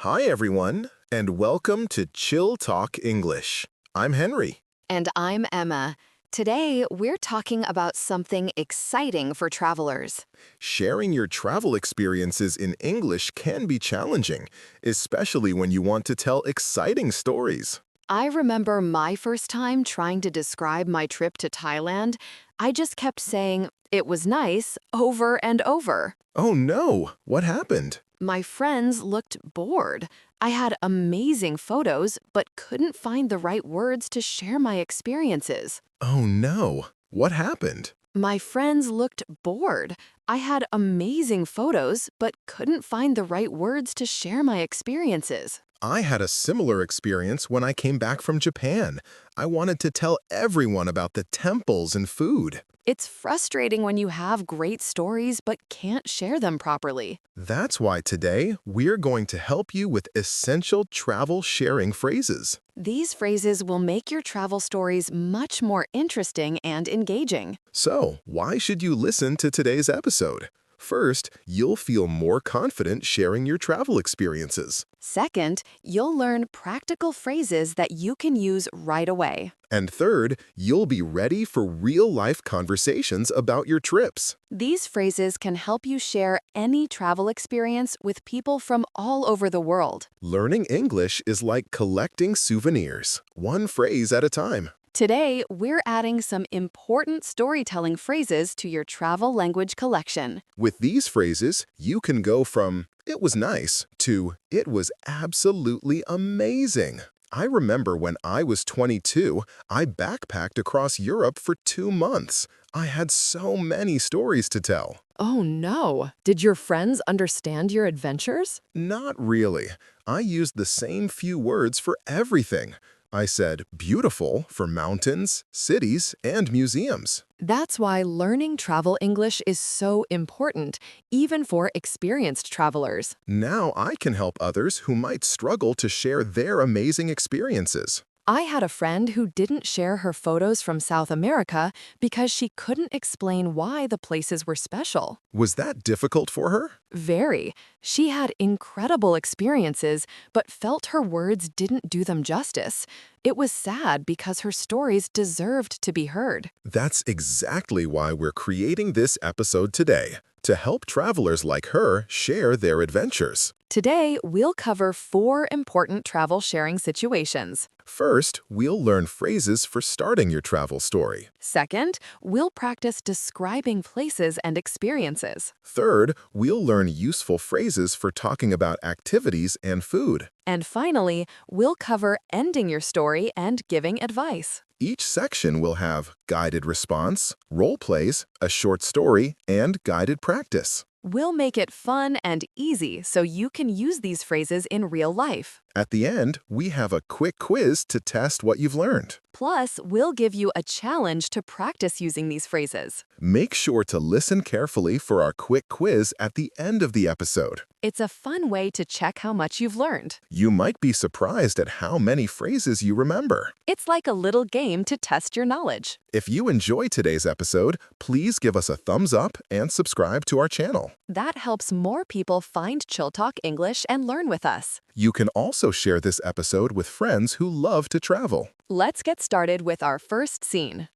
Hi, everyone, and welcome to Chill Talk English. I'm Henry. And I'm Emma. Today, we're talking about something exciting for travelers. Sharing your travel experiences in English can be challenging, especially when you want to tell exciting stories. I remember my first time trying to describe my trip to Thailand. I just kept saying, "It was nice," over and over. Oh no, what happened? My friends looked bored. I had amazing photos, but couldn't find the right words to share my experiences. Oh no, what happened? My friends looked bored. I had amazing photos, but couldn't find the right words to share my experiences. I had a similar experience when I came back from Japan. I wanted to tell everyone about the temples and food. It's frustrating when you have great stories but can't share them properly. That's why today we're going to help you with essential travel sharing phrases. These phrases will make your travel stories much more interesting and engaging. So, why should you listen to today's episode? First, you'll feel more confident sharing your travel experiences. Second, you'll learn practical phrases that you can use right away. And third, you'll be ready for real-life conversations about your trips. These phrases can help you share any travel experience with people from all over the world. Learning English is like collecting souvenirs, one phrase at a time. Today, we're adding some important storytelling phrases to your travel language collection. With these phrases, you can go from "it was nice" to "it was absolutely amazing." I remember when I was 22, I backpacked across Europe for 2 months. I had so many stories to tell. Oh no! Did your friends understand your adventures? Not really. I used the same few words for everything. I said beautiful for mountains, cities, and museums. That's why learning travel English is so important, even for experienced travelers. Now I can help others who might struggle to share their amazing experiences. I had a friend who didn't share her photos from South America because she couldn't explain why the places were special. Was that difficult for her? Very. She had incredible experiences, but felt her words didn't do them justice. It was sad because her stories deserved to be heard. That's exactly why we're creating this episode today, to help travelers like her share their adventures. Today, we'll cover 4 important travel sharing situations. First, we'll learn phrases for starting your travel story. Second, we'll practice describing places and experiences. Third, we'll learn useful phrases for talking about activities and food. And finally, we'll cover ending your story and giving advice. Each section will have guided response, role plays, a short story, and guided practice. We'll make it fun and easy so you can use these phrases in real life. At the end, we have a quick quiz to test what you've learned. Plus, we'll give you a challenge to practice using these phrases. Make sure to listen carefully for our quick quiz at the end of the episode. It's a fun way to check how much you've learned. You might be surprised at how many phrases you remember. It's like a little game to test your knowledge. If you enjoyed today's episode, please give us a thumbs up and subscribe to our channel. That helps more people find Chill Talk English and learn with us. You can also share this episode with friends who love to travel. Let's get started with our first scene.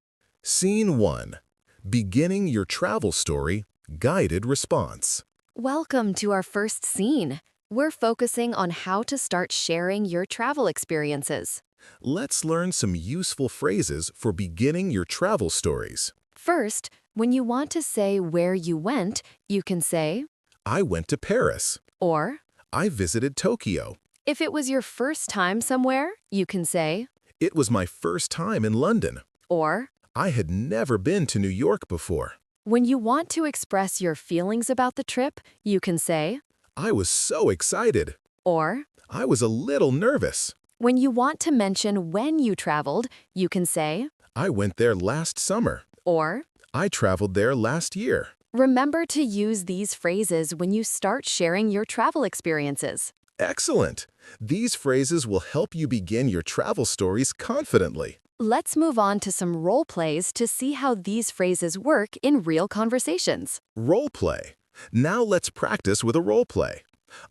Scene 1. Beginning your travel story, guided response. Welcome to our first scene. We're focusing on how to start sharing your travel experiences. Let's learn some useful phrases for beginning your travel stories. First, when you want to say where you went, you can say, I went to Paris. or I visited Tokyo. if it was your first time somewhere, you can say, It was my first time in London. or I had never been to New York before. when you want to express your feelings about the trip, you can say, I was so excited. or I was a little nervous. when you want to mention when you traveled, you can say, I went there last summer. or I traveled there last year. remember to use these phrases when you start sharing your travel experiences. Excellent! These phrases will help you begin your travel stories confidently. Let's move on to some role plays to see how these phrases work in real conversations. Role play. Now let's practice with a role play.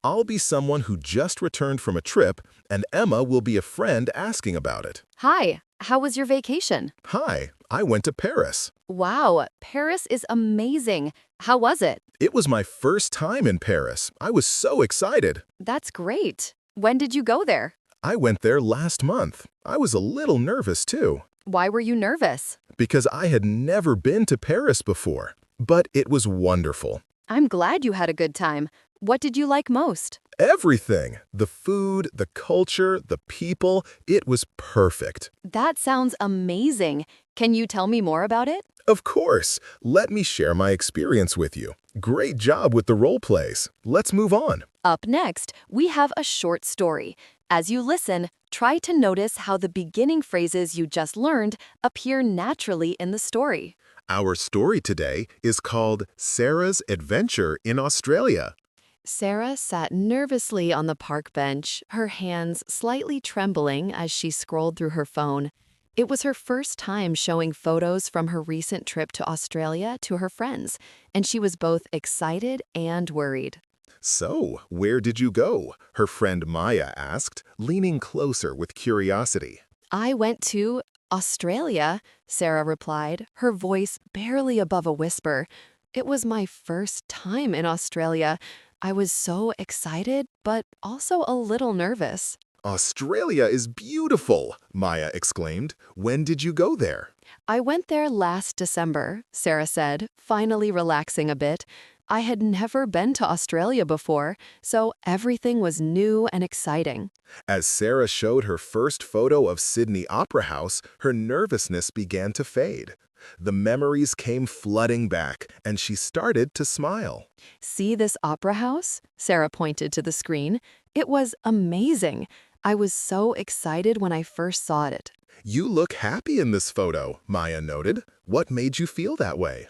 I'll be someone who just returned from a trip, and Emma will be a friend asking about it. Hi, how was your vacation? Hi, I went to Paris. Wow, Paris is amazing. How was it? It was my first time in Paris. I was so excited. That's great. When did you go there? I went there last month. I was a little nervous too, Why were you nervous? because I had never been to Paris before. But it was wonderful. I'm glad you had a good time. What did you like most? Everything. The food, the culture, the people, it was perfect. That sounds amazing. Can you tell me more about it? Of course. Let me share my experience with you. Great job with the role plays. Let's move on. Up next, we have a short story. As you listen, try to notice how the beginning phrases you just learned appear naturally in the story. Our story today is called Sarah's Adventure in Australia. Sarah sat nervously on the park bench, her hands slightly trembling as she scrolled through her phone. It was her first time showing photos from her recent trip to Australia to her friends, and she was both excited and worried. So, where did you go? Her friend Maya asked, leaning closer with curiosity. I went to Australia, Sarah replied, her voice barely above a whisper. It was my first time in Australia. I was so excited, but also a little nervous. Australia is beautiful, Maya exclaimed. When did you go there? I went there last December, Sarah said, finally relaxing a bit. I had never been to Australia before, so everything was new and exciting. As Sarah showed her first photo of Sydney Opera House, her nervousness began to fade. The memories came flooding back, and she started to smile. See this opera house? Sarah pointed to the screen. It was amazing. I was so excited when I first saw it. You look happy in this photo, Maya noted. What made you feel that way?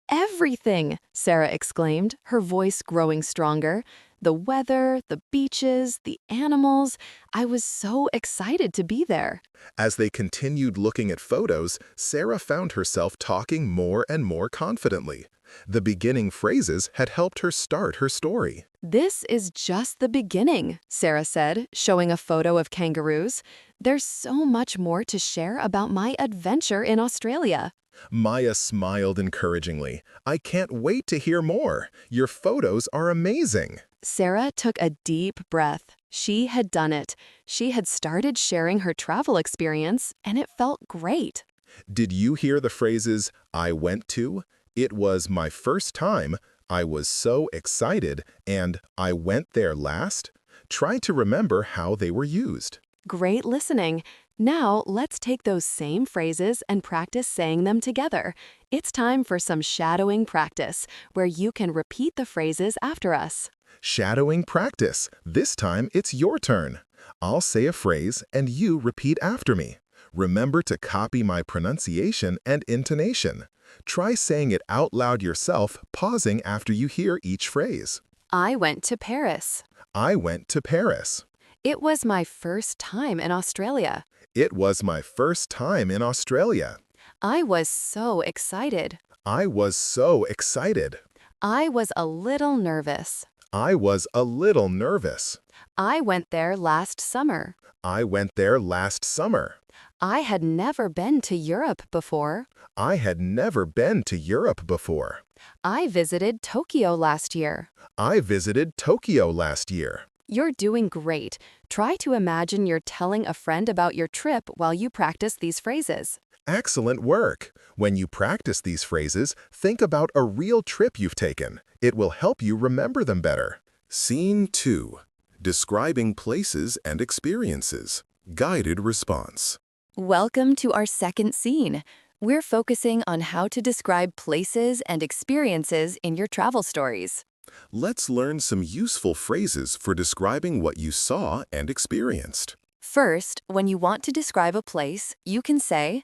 Everything, Sarah exclaimed, her voice growing stronger. The weather, the beaches, the animals. I was so excited to be there. As they continued looking at photos, Sarah found herself talking more and more confidently. The beginning phrases had helped her start her story. This is just the beginning, Sarah said, showing a photo of kangaroos. There's so much more to share about my adventure in Australia. Maya smiled encouragingly. I can't wait to hear more. Your photos are amazing. Sarah took a deep breath. She had done it. She had started sharing her travel experience, and it felt great. Did you hear the phrases, I went to, it was my first time, I was so excited, and I went there last? Try to remember how they were used. Great listening. Now, let's take those same phrases and practice saying them together. It's time for some shadowing practice, where you can repeat the phrases after us. Shadowing practice. This time, it's your turn. I'll say a phrase, and you repeat after me. Remember to copy my pronunciation and intonation. Try saying it out loud yourself, pausing after you hear each phrase. I went to Paris. I went to Paris. It was my first time in Australia. It was my first time in Australia. I was so excited. I was so excited. I was a little nervous. I was a little nervous. I went there last summer. I went there last summer. I had never been to Europe before. I had never been to Europe before. I visited Tokyo last year. I visited Tokyo last year. You're doing great. Try to imagine you're telling a friend about your trip while you practice these phrases. Excellent work! When you practice these phrases, think about a real trip you've taken. It will help you remember them better. Scene 2. Describing places and experiences. Guided response. Welcome to our second scene. We're focusing on how to describe places and experiences in your travel stories. Let's learn some useful phrases for describing what you saw and experienced. First, when you want to describe a place, you can say,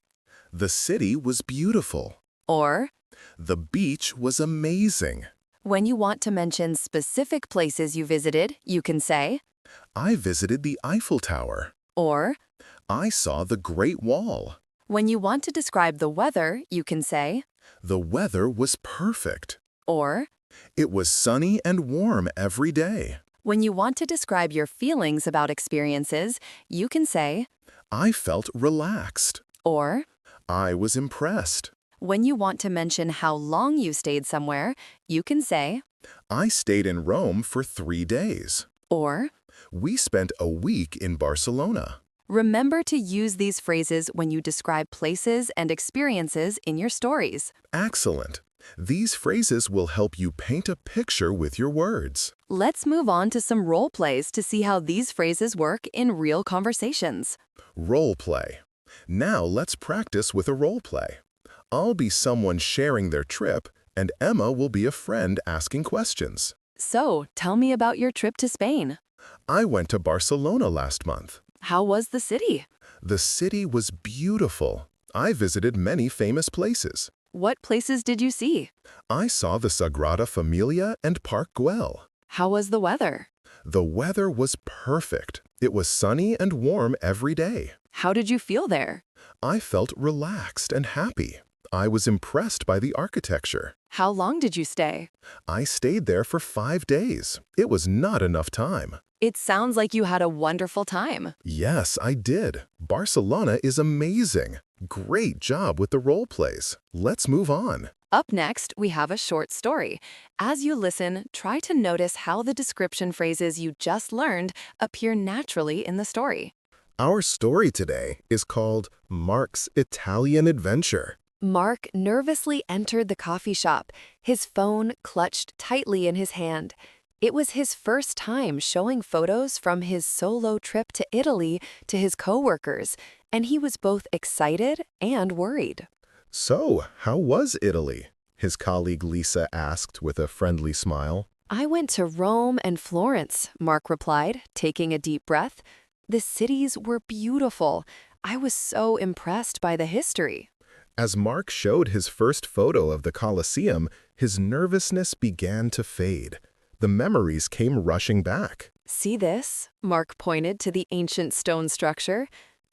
The city was beautiful. or The beach was amazing. when you want to mention specific places you visited, you can say, I visited the Eiffel Tower. or I saw the Great Wall. when you want to describe the weather, you can say, The weather was perfect. or It was sunny and warm every day. When you want to describe your feelings about experiences, you can say, I felt relaxed. or I was impressed. when you want to mention how long you stayed somewhere, you can say, I stayed in Rome for 3 days. or We spent a week in Barcelona. remember to use these phrases when you describe places and experiences in your stories. Excellent. These phrases will help you paint a picture with your words. Let's move on to some role plays to see how these phrases work in real conversations. Role play. Now let's practice with a role play. I'll be someone sharing their trip, and Emma will be a friend asking questions. So, tell me about your trip to Spain. I went to Barcelona last month. How was the city? The city was beautiful. I visited many famous places. What places did you see? I saw the Sagrada Familia and Park Güell. How was the weather? The weather was perfect. It was sunny and warm every day. How did you feel there? I felt relaxed and happy. I was impressed by the architecture. How long did you stay? I stayed there for 5 days. It was not enough time. It sounds like you had a wonderful time. Yes, I did. Barcelona is amazing. Great job with the role plays. Let's move on. Up next, we have a short story. As you listen, try to notice how the description phrases you just learned appear naturally in the story. Our story today is called Mark's Italian Adventure. Mark nervously entered the coffee shop, his phone clutched tightly in his hand. It was his first time showing photos from his solo trip to Italy to his coworkers, and he was both excited and worried. So, how was Italy? His colleague Lisa asked with a friendly smile. I went to Rome and Florence, Mark replied, taking a deep breath. The cities were beautiful. I was so impressed by the history. As Mark showed his first photo of the Colosseum, his nervousness began to fade. The memories came rushing back. See this? Mark pointed to the ancient stone structure.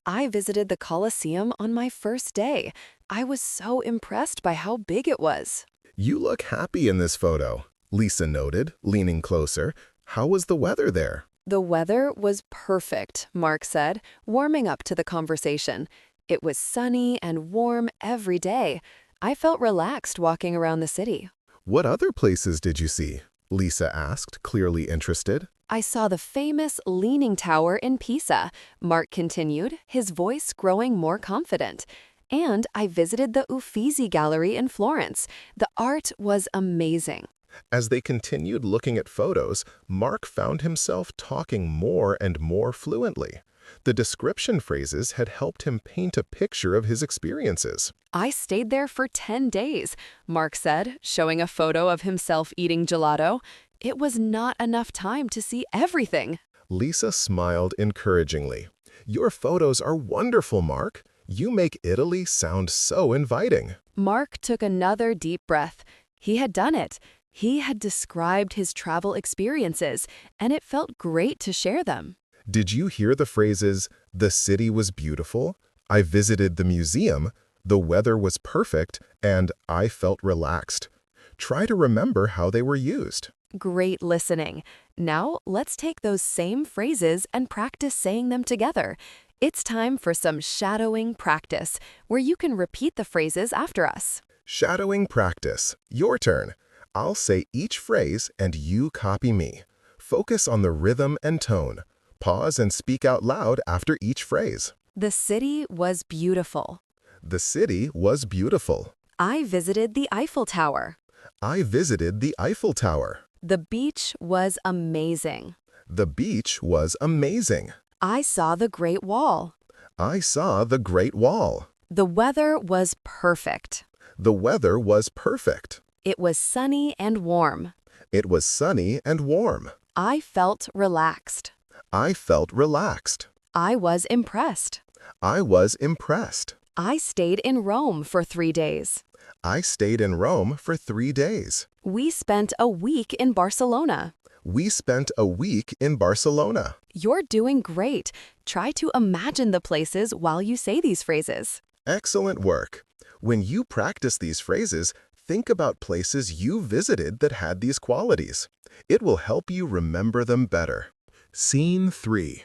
I visited the Colosseum on my first day. I was so impressed by how big it was. You look happy in this photo, Lisa noted, leaning closer. How was the weather there? The weather was perfect, Mark said, warming up to the conversation. It was sunny and warm every day. I felt relaxed walking around the city. What other places did you see? Lisa asked, clearly interested. I saw the famous Leaning Tower in Pisa, Mark continued, his voice growing more confident. And I visited the Uffizi Gallery in Florence. The art was amazing. As they continued looking at photos, Mark found himself talking more and more fluently. The description phrases had helped him paint a picture of his experiences. I stayed there for 10 days, Mark said, showing a photo of himself eating gelato. It was not enough time to see everything. Lisa smiled encouragingly. Your photos are wonderful, Mark. You make Italy sound so inviting. Mark took another deep breath. He had done it. He had described his travel experiences, and it felt great to share them. Did you hear the phrases, the city was beautiful, I visited the museum, the weather was perfect, and I felt relaxed? Try to remember how they were used. Great listening. Now, let's take those same phrases and practice saying them together. It's time for some shadowing practice, where you can repeat the phrases after us. Shadowing practice. Your turn. I'll say each phrase and you copy me. Focus on the rhythm and tone. Pause and speak out loud after each phrase. The city was beautiful. The city was beautiful. I visited the Eiffel Tower. I visited the Eiffel Tower. The beach was amazing. The beach was amazing. I saw the Great Wall. I saw the Great Wall. The weather was perfect. The weather was perfect. It was sunny and warm. It was sunny and warm. I felt relaxed. I felt relaxed. I was impressed. I was impressed. I stayed in Rome for 3 days. I stayed in Rome for 3 days. We spent a week in Barcelona. We spent a week in Barcelona. You're doing great. Try to imagine the places while you say these phrases. Excellent work. When you practice these phrases, Think about places you visited that had these qualities. It will help you remember them better. Scene 3.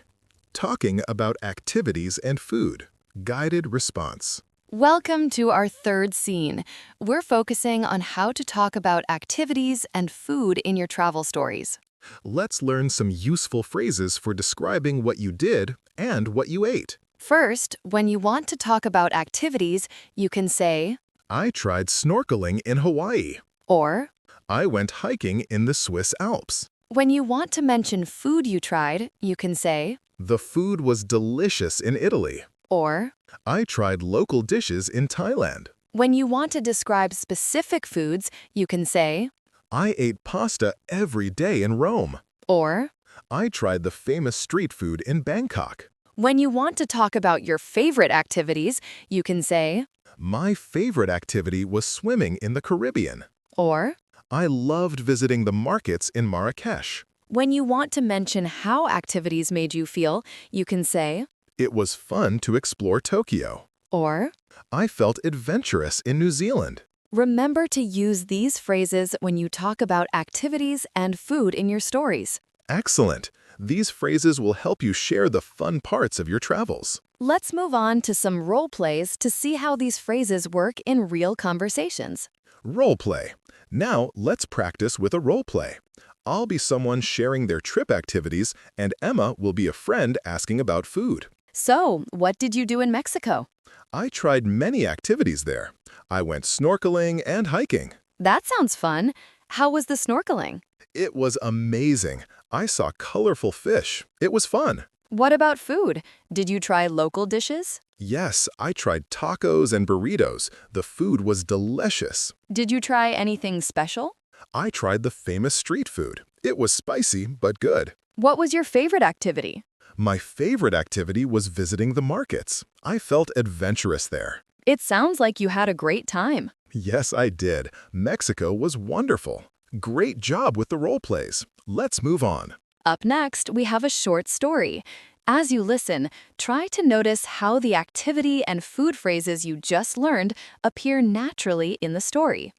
Talking about activities and food. Guided response. Welcome to our third scene. We're focusing on how to talk about activities and food in your travel stories. Let's learn some useful phrases for describing what you did and what you ate. First, when you want to talk about activities, you can say, I tried snorkeling in Hawaii. or. I went hiking in the Swiss Alps. When you want to mention food you tried, you can say, The food was delicious in Italy. or. I tried local dishes in Thailand. When you want to describe specific foods, you can say, I ate pasta every day in Rome. or. I tried the famous street food in Bangkok. When you want to talk about your favorite activities, you can say, My favorite activity was swimming in the Caribbean. or. I loved visiting the markets in Marrakesh. When you want to mention how activities made you feel, you can say, It was fun to explore Tokyo. or. I felt adventurous in New Zealand. Remember to use these phrases when you talk about activities and food in your stories. Excellent! These phrases will help you share the fun parts of your travels. Let's move on to some role plays to see how these phrases work in real conversations. Role play. Now let's practice with a role play. I'll be someone sharing their trip activities, and Emma will be a friend asking about food. So, what did you do in Mexico? I tried many activities there. I went snorkeling and hiking. That sounds fun. How was the snorkeling? It was amazing. I saw colorful fish. It was fun. What about food? Did you try local dishes? Yes, I tried tacos and burritos. The food was delicious. Did you try anything special? I tried the famous street food. It was spicy, but good. What was your favorite activity? My favorite activity was visiting the markets. I felt adventurous there. It sounds like you had a great time. Yes, I did. Mexico was wonderful. Great job with the role plays. Let's move on. Up next, we have a short story. As you listen, try to notice how the activity and food phrases you just learned appear naturally in the story.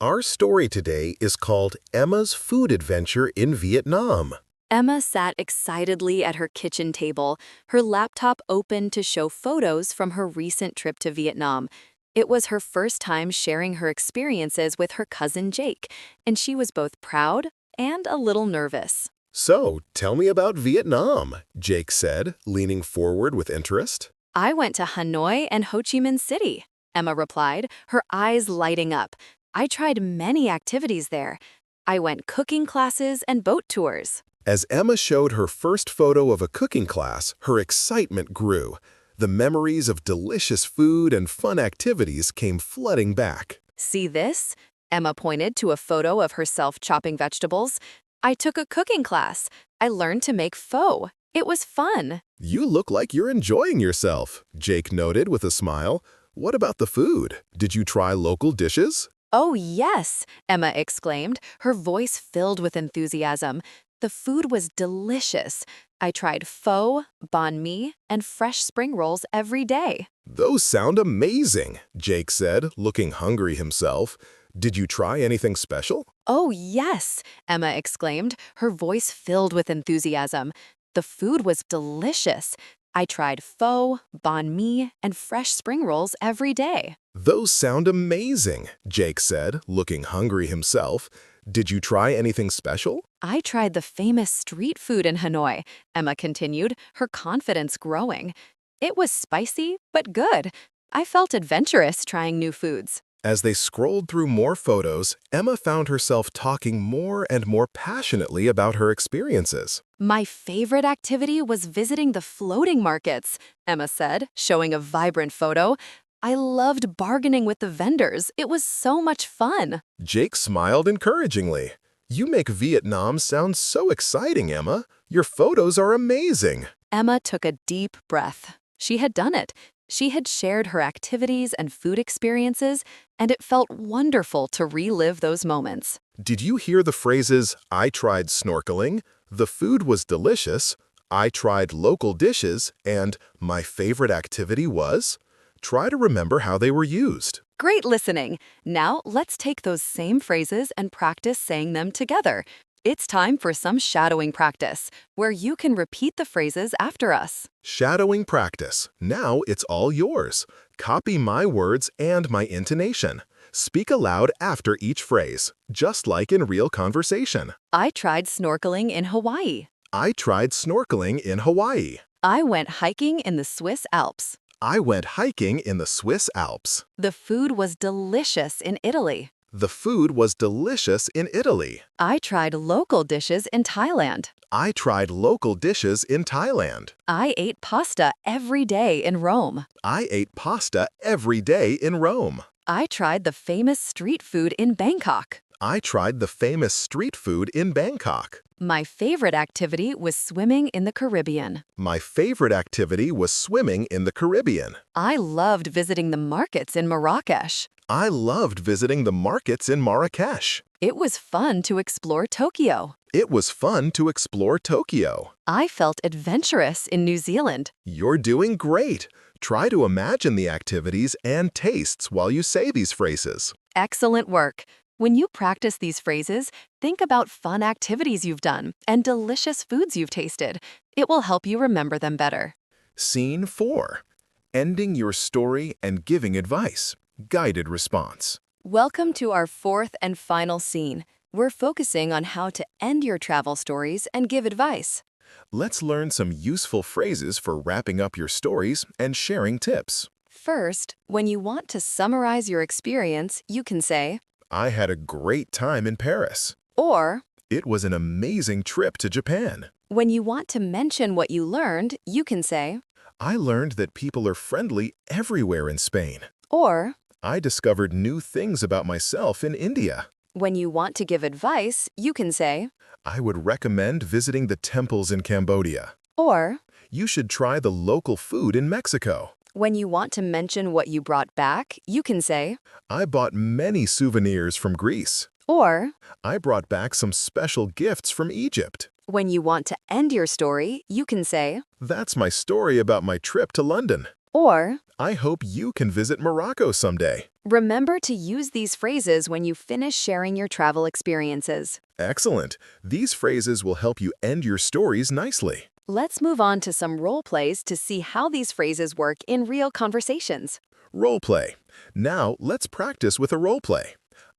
Our story today is called Emma's Food Adventure in Vietnam. Emma sat excitedly at her kitchen table, her laptop open to show photos from her recent trip to Vietnam. It was her first time sharing her experiences with her cousin Jake, and she was both proud and a little nervous. So, tell me about Vietnam, Jake said, leaning forward with interest. I went to Hanoi and Ho Chi Minh City, Emma replied, her eyes lighting up. I tried many activities there. I went cooking classes and boat tours. As Emma showed her first photo of a cooking class, her excitement grew. The memories of delicious food and fun activities came flooding back. See this? Emma pointed to a photo of herself chopping vegetables. I took a cooking class. I learned to make pho. It was fun. You look like you're enjoying yourself, Jake noted with a smile. What about the food? Did you try local dishes? Oh, yes, Emma exclaimed, her voice filled with enthusiasm. The food was delicious. I tried pho, banh mi, and fresh spring rolls every day. Those sound amazing, Jake said, looking hungry himself. Did you try anything special? Oh, yes, Emma exclaimed, her voice filled with enthusiasm. The food was delicious. I tried pho, banh mi, and fresh spring rolls every day. Those sound amazing, Jake said, looking hungry himself. Did you try anything special? I tried the famous street food in Hanoi, Emma continued, her confidence growing. It was spicy, but good. I felt adventurous trying new foods. As they scrolled through more photos, Emma found herself talking more and more passionately about her experiences. My favorite activity was visiting the floating markets, Emma said, showing a vibrant photo. I loved bargaining with the vendors. It was so much fun. Jake smiled encouragingly. You make Vietnam sound so exciting, Emma. Your photos are amazing. Emma took a deep breath. She had done it. She had shared her activities and food experiences, and it felt wonderful to relive those moments. Did you hear the phrases, I tried snorkeling, the food was delicious, I tried local dishes, and my favorite activity was? Try to remember how they were used. Great listening. Now let's take those same phrases and practice saying them together. It's time for some shadowing practice, where you can repeat the phrases after us. Shadowing practice. Now it's all yours. Copy my words and my intonation. Speak aloud after each phrase, just like in real conversation. I tried snorkeling in Hawaii. I tried snorkeling in Hawaii. I went hiking in the Swiss Alps. I went hiking in the Swiss Alps. The food was delicious in Italy. The food was delicious in Italy. I tried local dishes in Thailand. I tried local dishes in Thailand. I ate pasta every day in Rome. I ate pasta every day in Rome. I tried the famous street food in Bangkok. I tried the famous street food in Bangkok. My favorite activity was swimming in the Caribbean. My favorite activity was swimming in the Caribbean. I loved visiting the markets in Marrakesh. I loved visiting the markets in Marrakesh. It was fun to explore Tokyo. It was fun to explore Tokyo. I felt adventurous in New Zealand. You're doing great. Try to imagine the activities and tastes while you say these phrases. Excellent work. When you practice these phrases, think about fun activities you've done and delicious foods you've tasted. It will help you remember them better. Scene 4. Ending your story and giving advice. Guided response. Welcome to our fourth and final scene. We're focusing on how to end your travel stories and give advice. Let's learn some useful phrases for wrapping up your stories and sharing tips. First, when you want to summarize your experience, you can say, I had a great time in Paris. or It was an amazing trip to Japan. when you want to mention what you learned, you can say, I learned that people are friendly everywhere in Spain. or I discovered new things about myself in India. when you want to give advice, you can say, I would recommend visiting the temples in Cambodia. or You should try the local food in Mexico. when you want to mention what you brought back, you can say, I bought many souvenirs from Greece. or I brought back some special gifts from Egypt. when you want to end your story, you can say, That's my story about my trip to London. or I hope you can visit Morocco someday. remember to use these phrases when you finish sharing your travel experiences. Excellent. These phrases will help you end your stories nicely. Let's move on to some role plays to see how these phrases work in real conversations. Role play. Now, let's practice with a role play.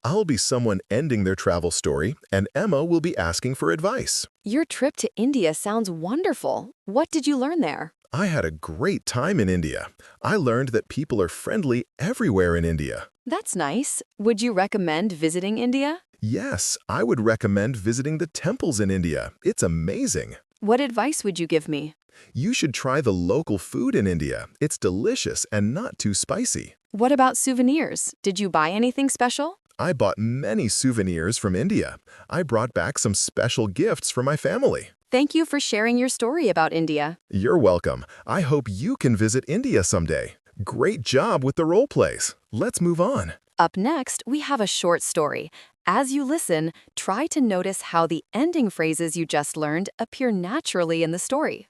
I'll be someone ending their travel story, and Emma will be asking for advice. Your trip to India sounds wonderful. What did you learn there? I had a great time in India. I learned that people are friendly everywhere in India. That's nice. Would you recommend visiting India? Yes, I would recommend visiting the temples in India. It's amazing. What advice would you give me? You should try the local food in India. It's delicious and not too spicy. What about souvenirs? Did you buy anything special? I bought many souvenirs from India. I brought back some special gifts for my family. Thank you for sharing your story about India. You're welcome. I hope you can visit India someday. Great job with the role plays. Let's move on. Up next, we have a short story. As you listen, try to notice how the ending phrases you just learned appear naturally in the story.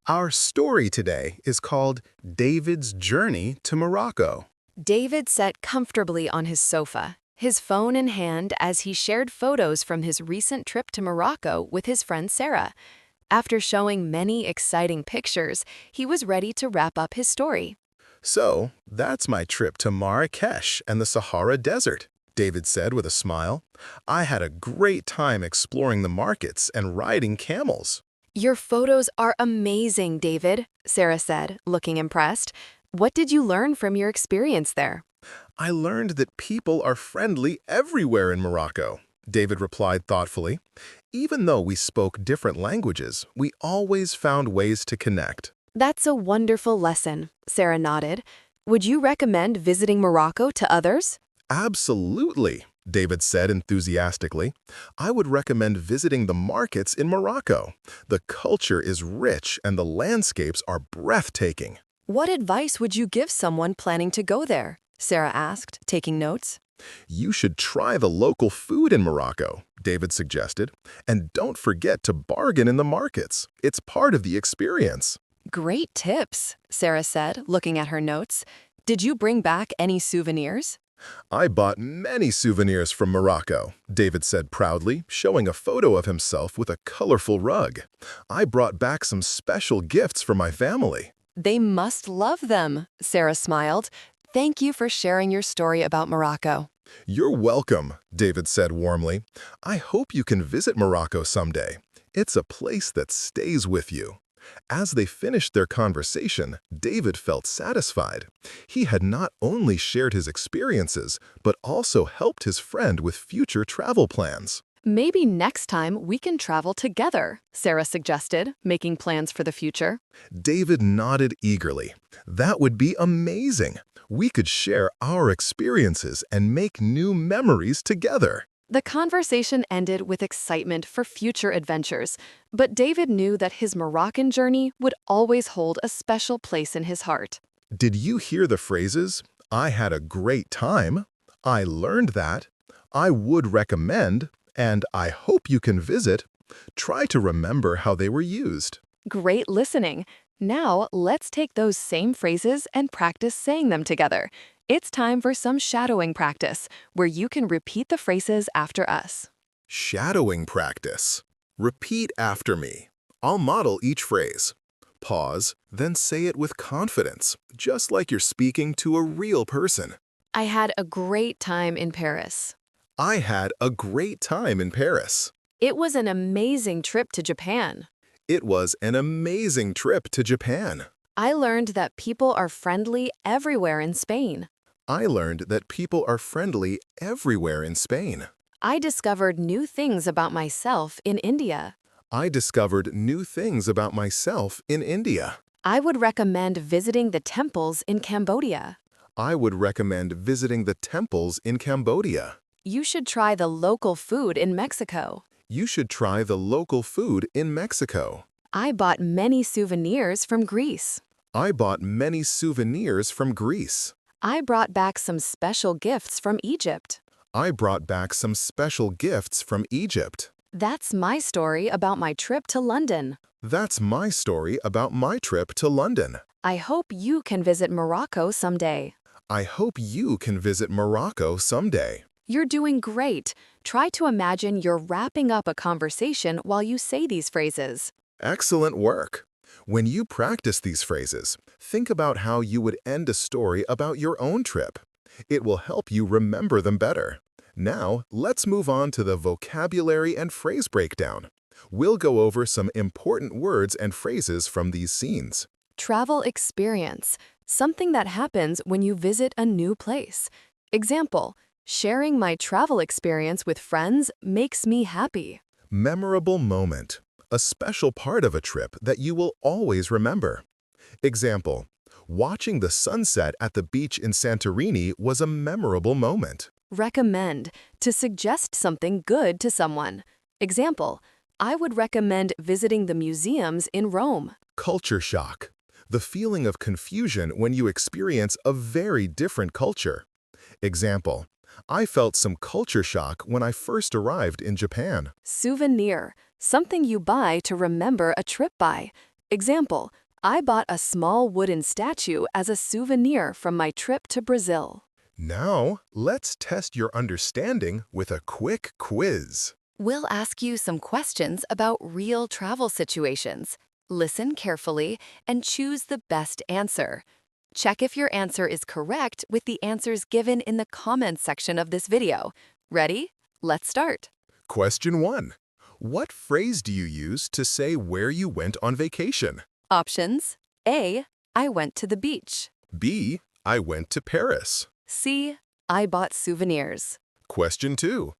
Our story today is called David's Journey to Morocco. David sat comfortably on his sofa, his phone in hand as he shared photos from his recent trip to Morocco with his friend Sarah. After showing many exciting pictures, he was ready to wrap up his story. So, that's my trip to Marrakesh and the Sahara Desert, David said with a smile. I had a great time exploring the markets and riding camels. Your photos are amazing, David, Sarah said, looking impressed. What did you learn from your experience there? I learned that people are friendly everywhere in Morocco, David replied thoughtfully. Even though we spoke different languages, we always found ways to connect. That's a wonderful lesson, Sarah nodded. Would you recommend visiting Morocco to others? Absolutely, David said enthusiastically. I would recommend visiting the markets in Morocco. The culture is rich and the landscapes are breathtaking. What advice would you give someone planning to go there? Sarah asked, taking notes. You should try the local food in Morocco, David suggested. And don't forget to bargain in the markets. It's part of the experience. Great tips, Sarah said, looking at her notes. Did you bring back any souvenirs? I bought many souvenirs from Morocco, David said proudly, showing a photo of himself with a colorful rug. I brought back some special gifts for my family. They must love them, Sarah smiled. Thank you for sharing your story about Morocco. You're welcome, David said warmly. I hope you can visit Morocco someday. It's a place that stays with you. As they finished their conversation, David felt satisfied. He had not only shared his experiences, but also helped his friend with future travel plans. Maybe next time we can travel together, Sarah suggested, making plans for the future. David nodded eagerly. That would be amazing. We could share our experiences and make new memories together. The conversation ended with excitement for future adventures, but David knew that his Moroccan journey would always hold a special place in his heart. Did you hear the phrases, "I had a great time," "I learned that," "I would recommend," and "I hope you can visit"? Try to remember how they were used. Great listening. Now let's take those same phrases and practice saying them together. It's time for some shadowing practice, where you can repeat the phrases after us. Shadowing practice. Repeat after me. I'll model each phrase. Pause, then say it with confidence, just like you're speaking to a real person. I had a great time in Paris. I had a great time in Paris. It was an amazing trip to Japan. It was an amazing trip to Japan. I learned that people are friendly everywhere in Spain. I learned that people are friendly everywhere in Spain. I discovered new things about myself in India. I discovered new things about myself in India. I would recommend visiting the temples in Cambodia. I would recommend visiting the temples in Cambodia. You should try the local food in Mexico. You should try the local food in Mexico. I bought many souvenirs from Greece. I bought many souvenirs from Greece. I brought back some special gifts from Egypt. I brought back some special gifts from Egypt. That's my story about my trip to London. That's my story about my trip to London. I hope you can visit Morocco someday. I hope you can visit Morocco someday. You're doing great. Try to imagine you're wrapping up a conversation while you say these phrases. Excellent work. When you practice these phrases, think about how you would end a story about your own trip. It will help you remember them better. Now, let's move on to the vocabulary and phrase breakdown. We'll go over some important words and phrases from these scenes. Travel experience, something that happens when you visit a new place. Example, sharing my travel experience with friends makes me happy. Memorable moment, a special part of a trip that you will always remember. Example, watching the sunset at the beach in Santorini was a memorable moment. Recommend, to suggest something good to someone. Example, I would recommend visiting the museums in Rome. Culture shock, the feeling of confusion when you experience a very different culture. Example, I felt some culture shock when I first arrived in Japan. Souvenir, something you buy to remember a trip by. Example, I bought a small wooden statue as a souvenir from my trip to Brazil. Now, let's test your understanding with a quick quiz. We'll ask you some questions about real travel situations. Listen carefully and choose the best answer. Check if your answer is correct with the answers given in the comments section of this video. Ready? Let's start. Question 1. What phrase do you use to say where you went on vacation? Options: A, I went to the beach. B, I went to Paris. C, I bought souvenirs. Question 2.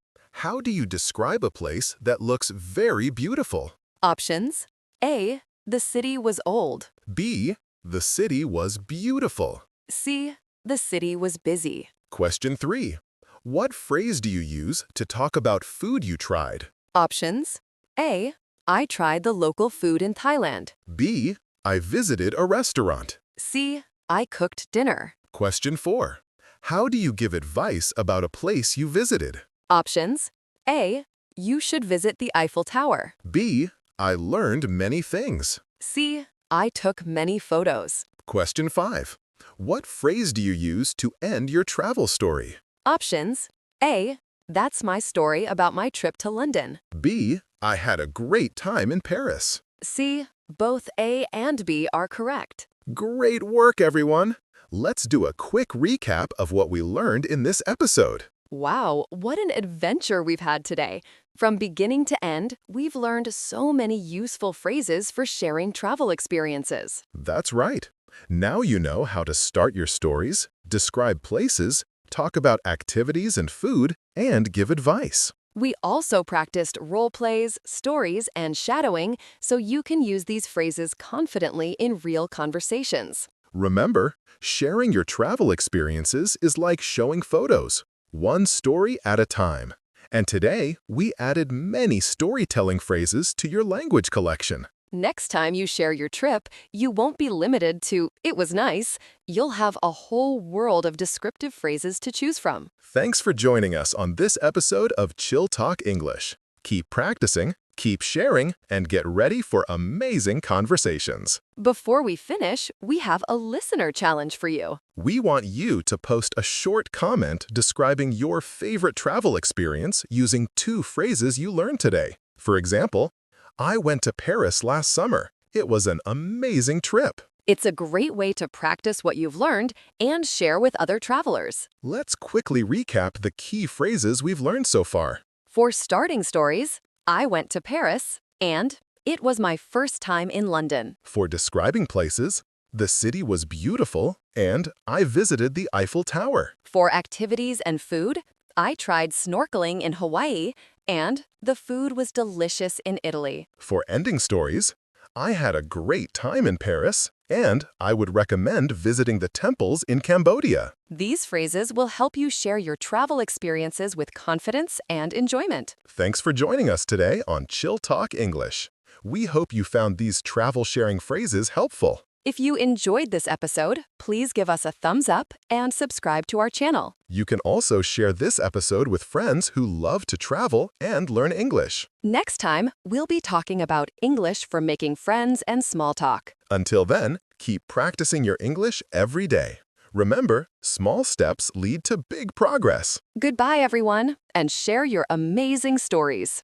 How do you describe a place that looks very beautiful? Options: A, the city was old. B, the city was beautiful. C, the city was busy. Question 3. What phrase do you use to talk about food you tried? Options: A, I tried the local food in Thailand. B, I visited a restaurant. C, I cooked dinner. Question 4. How do you give advice about a place you visited? Options: A, you should visit the Eiffel Tower. B, I learned many things. C, I took many photos. Question 5. What phrase do you use to end your travel story? Options: A. That's my story about my trip to London. B. I had a great time in Paris. C. Both A and B are correct. Great work, everyone! Let's do a quick recap of what we learned in this episode. Wow, what an adventure we've had today. From beginning to end, we've learned so many useful phrases for sharing travel experiences. That's right. Now you know how to start your stories, describe places, talk about activities and food, and give advice. We also practiced role plays, stories, and shadowing so you can use these phrases confidently in real conversations. Remember, sharing your travel experiences is like showing photos, one story at a time. And today, we added many storytelling phrases to your language collection. Next time you share your trip, you won't be limited to "it was nice." You'll have a whole world of descriptive phrases to choose from. Thanks for joining us on this episode of Chill Talk English. Keep practicing, keep sharing, and get ready for amazing conversations. Before we finish, we have a listener challenge for you. We want you to post a short comment describing your favorite travel experience using 2 phrases you learned today. For example, I went to Paris last summer. It was an amazing trip. It's a great way to practice what you've learned and share with other travelers. Let's quickly recap the key phrases we've learned so far. For starting stories, I went to Paris, and it was my first time in London. For describing places, the city was beautiful, and I visited the Eiffel Tower. For activities and food, I tried snorkeling in Hawaii, and the food was delicious in Italy. For ending stories, I had a great time in Paris, and I would recommend visiting the temples in Cambodia. These phrases will help you share your travel experiences with confidence and enjoyment. Thanks for joining us today on Chill Talk English. We hope you found these travel sharing phrases helpful. If you enjoyed this episode, please give us a thumbs up and subscribe to our channel. You can also share this episode with friends who love to travel and learn English. Next time, we'll be talking about English for making friends and small talk. Until then, keep practicing your English every day. Remember, small steps lead to big progress. Goodbye, everyone, and share your amazing stories.